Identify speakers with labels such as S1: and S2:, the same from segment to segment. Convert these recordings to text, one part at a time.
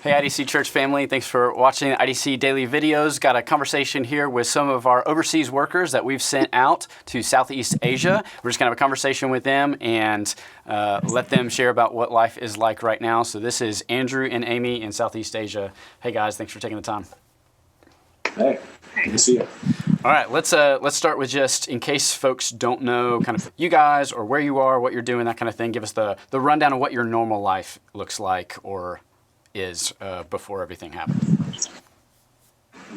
S1: Hey, IDC Church family, thanks for watching the IDC Daily Videos. Got a conversation here with some of our overseas workers that we've sent out to Southeast Asia. We're just going to have a conversation with them and let them share about what life is like right now. So this is Andrew and Amy in Southeast Asia. Hey guys, thanks for taking the time.
S2: Hey, good to see you.
S1: All right, let's start with just, in case folks don't know kind of you guys or where you are, what you're doing, that kind of thing. Give us the rundown of what your normal life looks like or is before everything happened.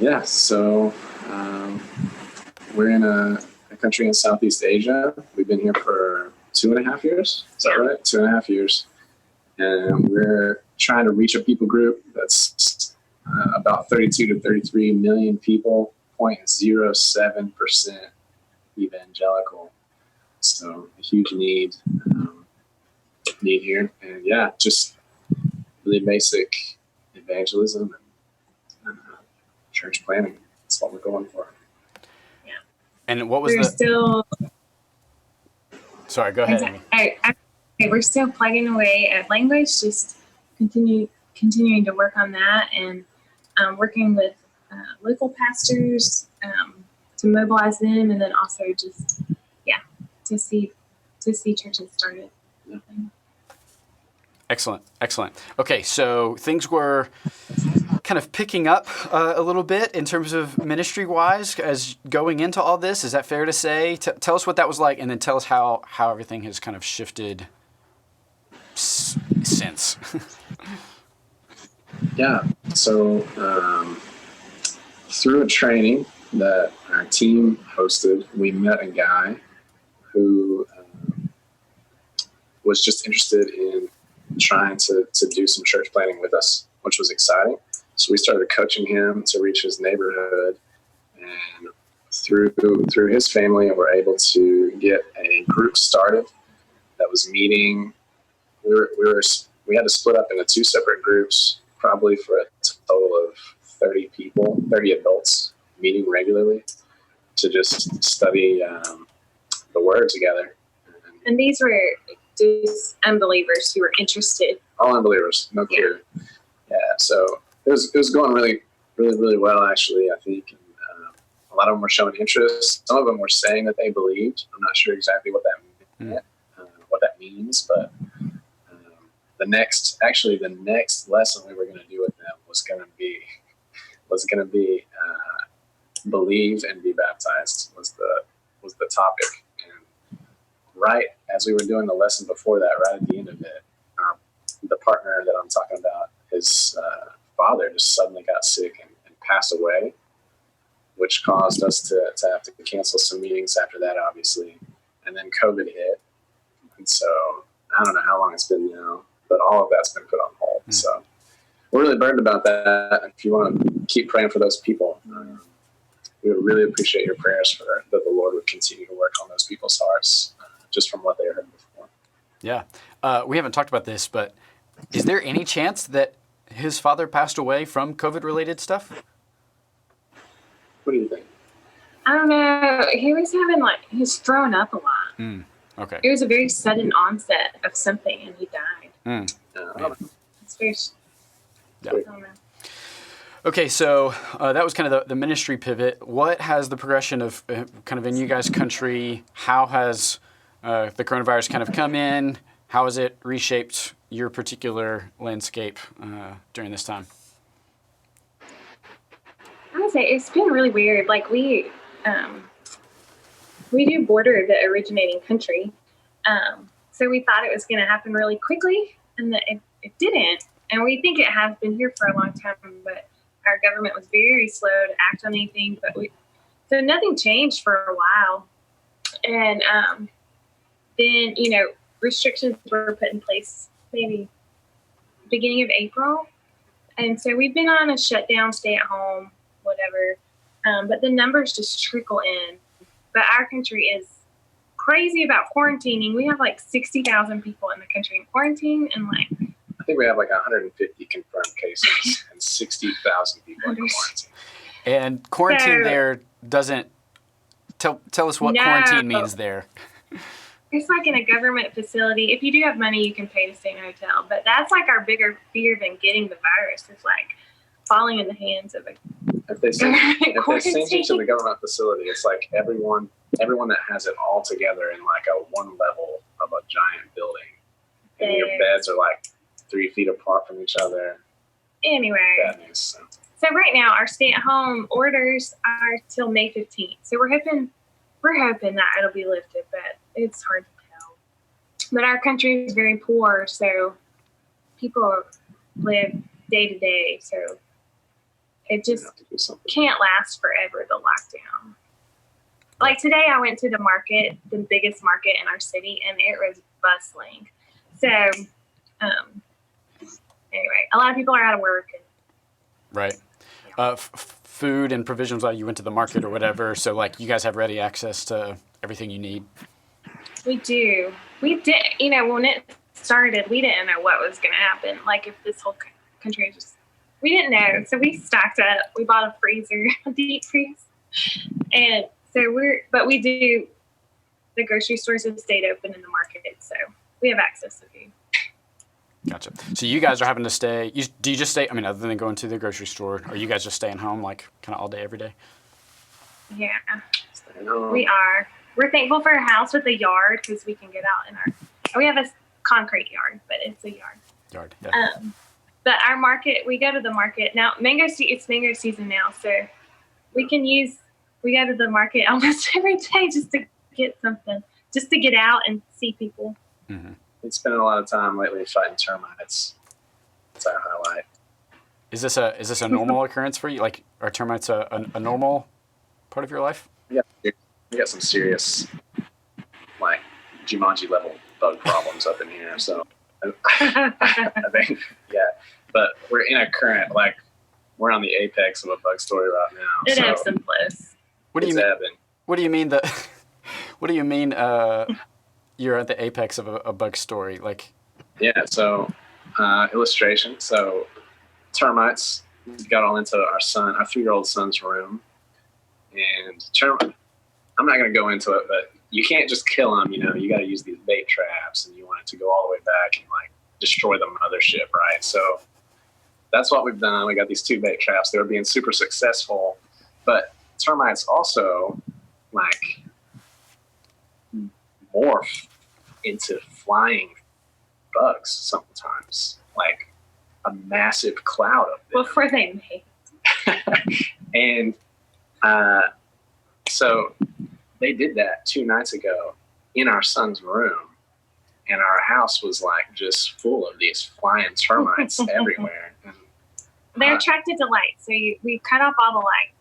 S2: Yeah, so we're in a country in Southeast Asia. We've been here for 2.5 years. Is that right? 2.5 years. And we're trying to reach a people group that's about 32 to 33 million people, 0.07% evangelical. So a huge need here. And yeah, just really basic evangelism and church planning. That's what we're going for.
S3: Yeah.
S1: And what was Sorry, go ahead, Amy.
S3: We're still plugging away at language, just continuing to work on that and working with local pastors to mobilize them, and then also just to see churches started.
S2: Yeah.
S1: Excellent. Okay, so things were kind of picking up a little bit in terms of ministry-wise as going into all this. Is that fair to say? Tell us what that was like, and then tell us how everything has kind of shifted since.
S2: Yeah, so through a training that our team hosted, we met a guy who was just interested in trying to do some church planning with us, which was exciting. So we started coaching him to reach his neighborhood, and through his family, we're able to get a group started that was meeting. We had to split up into 2 separate groups, probably for a total of 30 people, 30 adults meeting regularly to just study the Word together.
S3: And these were just unbelievers who were interested.
S2: All unbelievers, no clear. Yeah, so it was going really, really, really well, actually, I think. And, a lot of them were showing interest. Some of them were saying that they believed. I'm not sure exactly what that meant, what that means, but the next lesson we were going to do with them was going to be believe and be baptized was the topic. And right as we were doing the lesson before that, right at the end of it, the partner that I'm talking about, his father just suddenly got sick and passed away, which caused us to have to cancel some meetings after that, obviously. And then COVID hit. And so I don't know how long it's been now, but all of that's been put on hold. So we're really burned about that. If you want to keep praying for those people, we would really appreciate your prayers for that the Lord would continue to work on those people's hearts, just from what they heard before.
S1: Yeah. We haven't talked about this, but is there any chance that his father passed away from COVID-related stuff?
S2: What do you think?
S3: I don't know. He was he's throwing up a lot.
S1: Okay.
S3: It was a very sudden onset of something, and he died. It's very.
S1: Yeah.
S3: I don't know.
S1: Okay, so that was kind of the ministry pivot. What has the progression of kind of in you guys' country, how has the coronavirus kind of come in? How has it reshaped your particular landscape during this time?
S3: I would say it's been really weird. Like we do border the originating country. So we thought it was going to happen really quickly, and it didn't. And we think it has been here for a long time, but our government was very slow to act on anything. So nothing changed for a while. And then, restrictions were put in place maybe beginning of April. And so we've been on a shutdown, stay at home, whatever. But the numbers just trickle in. But our country is crazy about quarantining. We have 60,000 people in the country in quarantine, and
S2: I think we have 150 confirmed cases and 60,000 people in quarantine.
S1: And quarantine there doesn't tell us what quarantine means there.
S3: it's like in a government facility. If you do have money, you can pay to stay in a hotel. But that's like our bigger fear than getting the virus. It's like falling in the hands of a
S2: If they send you to
S3: quarantine.
S2: the government facility, it's like everyone that has it all together in like a one level of a giant building, and your beds are like 3 feet apart from each other.
S3: Anyway,
S2: Bad news.
S3: so right now our stay-at-home orders are till May 15th. So we're hoping that it'll be lifted, but it's hard to tell. But our country is very poor, so people live day to day. So it just can't last forever, the lockdown. Like today I went to the market, the biggest market in our city, and it was bustling. So anyway, a lot of people are out of work.
S1: Right. Food and provisions while you went to the market or whatever. So like you guys have ready access to everything you need.
S3: We do. We did, when it started, we didn't know what was going to happen. Like if this whole country we didn't know. So we stocked up. We bought a freezer, a deep freeze. And so we do, the grocery stores have stayed open in the market. So we have access to food.
S1: Gotcha. So you guys are having to stay, do you just stay, other than going to the grocery store, are you guys just staying home like kind of all day, every day?
S3: Yeah, we are. We're thankful for a house with a yard because we can get out we have a concrete yard, but it's a yard.
S1: Yeah.
S3: But our market, we go to the market now. It's mango season now, so we go to the market almost every day just to get something, just to get out and see people.
S1: Mm-hmm.
S2: Been spending a lot of time lately fighting termites. That's our highlight.
S1: Is this a normal occurrence for you? Like, are termites a normal part of your life?
S2: Yeah, we got some serious, like Jumanji level bug problems up in here. So I think, yeah. But we're in a current, like, we're on the apex of a bug story right now.
S3: It ebbs and flows.
S1: What do you mean? What do you mean that? What do you mean? You're at the apex of a bug story, like. Yeah.
S2: So, illustration. So, termites got all into our 3-year-old son's room, and I'm not going to go into it, but you can't just kill them. You got to use these bait traps, and you want it to go all the way back and like destroy the mothership, right? So that's what we've done. We got these 2 bait traps. They were being super successful, but termites also like morph into flying bugs sometimes, like a massive cloud of them.
S3: Before they mate.
S2: And so they did that 2 nights ago in our son's room, and our house was like just full of these flying termites everywhere. And,
S3: they're attracted to light, so we cut off all the light.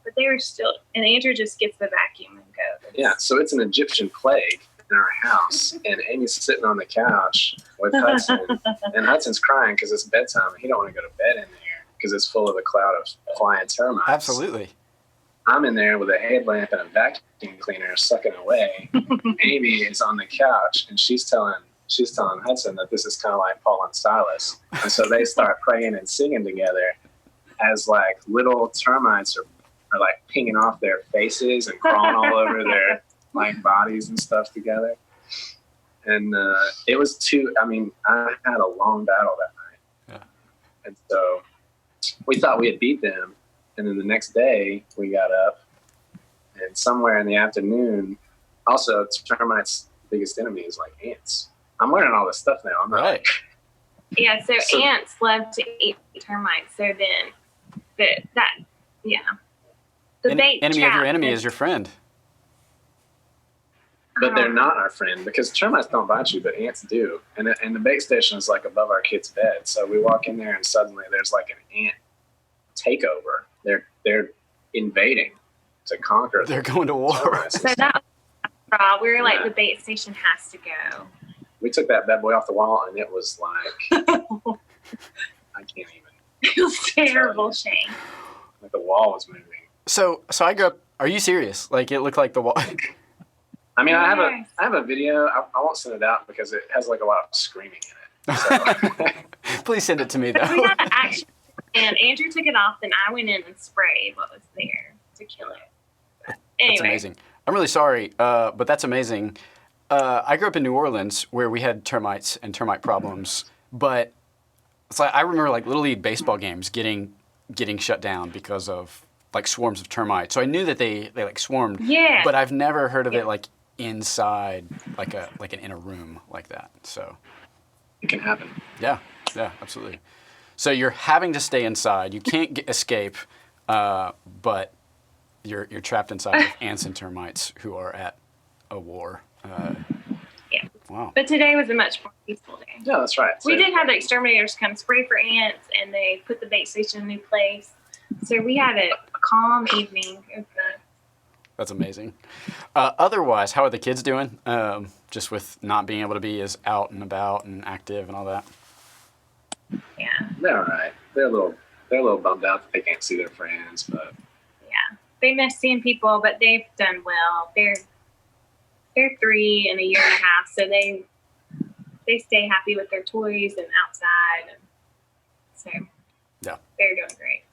S3: But they were still, and Andrew just gets the vacuum and goes.
S2: Yeah, so it's an Egyptian plague in our house, and Amy's sitting on the couch with Hudson, and Hudson's crying because it's bedtime, and he don't want to go to bed in there because it's full of a cloud of flying termites.
S1: Absolutely.
S2: I'm in there with a headlamp and a vacuum cleaner sucking away. Amy is on the couch, and she's telling Hudson that this is kind of like Paul and Silas, and so they start praying and singing together as like little termites are like pinging off their faces and crawling all over their like bodies and stuff together. And it was I had a long battle that night.
S1: Yeah.
S2: And so we thought we had beat them. And then the next day we got up, and somewhere in the afternoon, also termites' biggest enemy is like ants. I'm learning all this stuff now. I'm not
S1: right.
S3: Yeah, so ants love to eat termites. So then the bait
S1: enemy
S3: trap
S1: of your enemy is your friend.
S2: But they're not our friend because termites don't bite you, but ants do. And the bait station is like above our kid's bed. So we walk in there and suddenly there's like an ant takeover. They're invading to conquer.
S1: They're going to war.
S3: So that was we were like, the bait station has to go.
S2: We took that bad boy off the wall, and it was like I can't even.
S3: It was terrible, Shane.
S2: Like the wall was moving.
S1: So I grew up. Are you serious? Like it looked like the wall.
S2: I mean, I have a video. I won't send it out because it has like a lot of screaming in it. So.
S1: Please send it to me though.
S3: We got an action, and Andrew took it off, and I went in and sprayed what was there to kill it. But anyway.
S1: That's amazing. I'm really sorry, but that's amazing. I grew up in New Orleans where we had termites and termite problems, but it's like I remember like Little League baseball games getting shut down because of like swarms of termites. So I knew that they like swarmed,
S3: Yeah.
S1: but I've never heard of it like inside like an inner room like that. So
S2: It can happen.
S1: yeah, absolutely. So you're having to stay inside. You can't escape, but you're trapped inside with ants and termites who are at a war.
S3: Yeah.
S1: Wow.
S3: But today was a much more peaceful day.
S2: Yeah, that's right.
S3: We
S2: So-
S3: did have the exterminators come spray for ants, and they put the bait station in a new place. So we had a calm evening. It was good.
S1: That's amazing. Otherwise, how are the kids doing? Just with not being able to be as out and about and active and all that.
S3: Yeah.
S2: They're all right. They're a little bummed out that they can't see their friends, but
S3: Yeah. They miss seeing people, but they've done well. They're 3 and a year and a half, so they stay happy with their toys and outside, and so
S1: Yeah.
S3: they're doing great.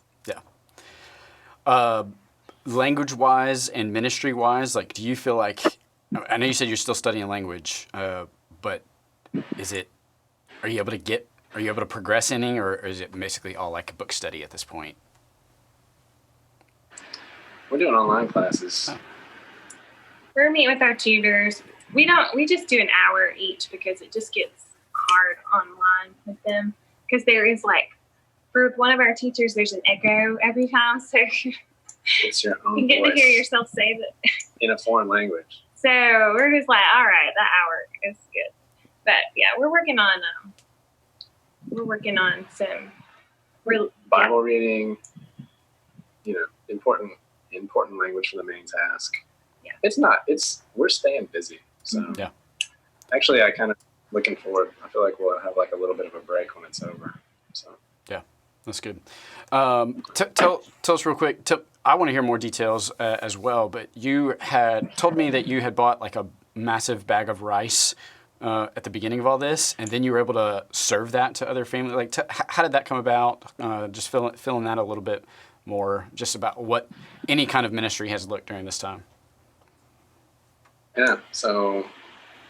S1: Language-wise and ministry-wise, like, do you feel like, I know you said you're still studying language, but are you able to progress any, or is it basically all like a book study at this point?
S2: we're doing online classes.
S1: Oh.
S3: We're meeting with our tutors. We just do an hour each because it just gets hard online with them, because there is like, for one of our teachers, there's an echo every time, so
S2: It's your own
S3: you get to hear
S2: voice
S3: yourself say that.
S2: in a foreign language.
S3: So we're just like, all right, that hour is good. But yeah, we're working on some real
S2: Bible reading, important language for the main task.
S3: Yeah.
S2: We're staying busy. So
S1: Yeah.
S2: Actually, I kind of looking forward. I feel like we'll have like a little bit of a break when it's over. So
S1: That's good. Tell us real quick. I want to hear more details as well, but you had told me that you had bought like a massive bag of rice at the beginning of all this, and then you were able to serve that to other family. Like, how did that come about? Just fill in that a little bit more, just about what any kind of ministry has looked during this time.
S2: yeah, so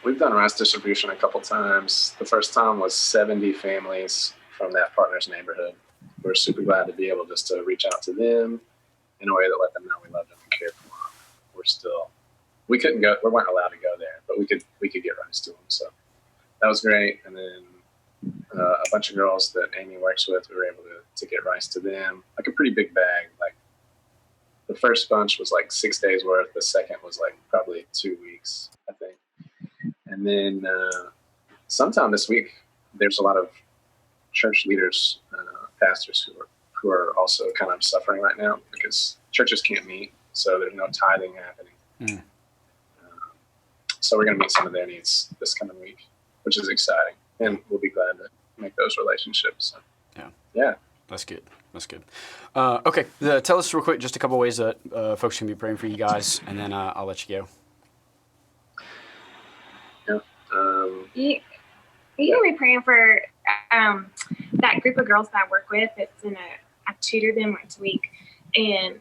S2: we've done rice distribution a couple times. The first time was 70 families from that partner's neighborhood. We're super glad to be able just to reach out to them in a way that let them know we love them and care for them. We couldn't go, we weren't allowed to go there, but we could get rice to them. So that was great. And then a bunch of girls that Amy works with, we were able to get rice to them, like a pretty big bag. Like the first bunch was like 6 days worth. The second was like probably 2 weeks, I think. And then sometime this week, there's a lot of church leaders, pastors who are also kind of suffering right now because churches can't meet, so there's no tithing happening. So we're going to meet some of their needs this coming week, which is exciting, and we'll be glad to make those relationships. So, yeah.
S1: That's good. Okay, tell us real quick just a couple ways that folks can be praying for you guys, and then I'll let you go.
S3: You can be praying for that group of girls that I work with. I tutor them once a week, and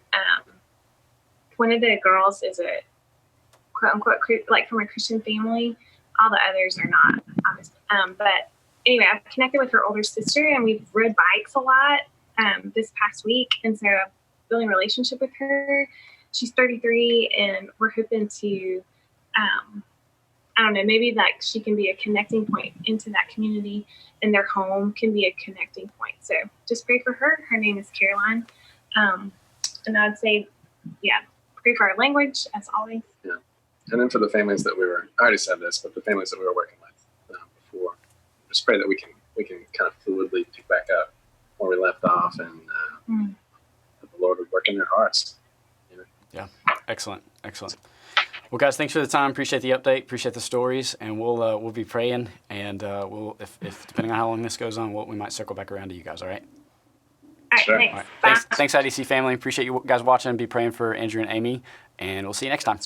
S3: one of the girls is a quote unquote like from a Christian family. All the others are not, obviously. But anyway, I've connected with her older sister, and we've rode bikes a lot this past week, and so I'm building a relationship with her. She's 33, and we're hoping to. I don't know, maybe like she can be a connecting point into that community, and their home can be a connecting point. So just pray for her. Her name is Caroline. And I'd say, pray for our language as always.
S2: Yeah. And then for the families that I already said this, but the families that we were working with before, just pray that we can kind of fluidly pick back up where we left off, and that the Lord would work in their hearts.
S1: Yeah, excellent. Well, guys, thanks for the time. Appreciate the update. Appreciate the stories, and we'll be praying. And we'll, if depending on how long this goes on, we might circle back around to you guys. All right.
S3: All right,
S2: Sure.
S3: thanks.
S1: All right.
S3: Bye.
S1: Thanks, IDC family. Appreciate you guys watching. Be praying for Andrew and Amy, and we'll see you next time.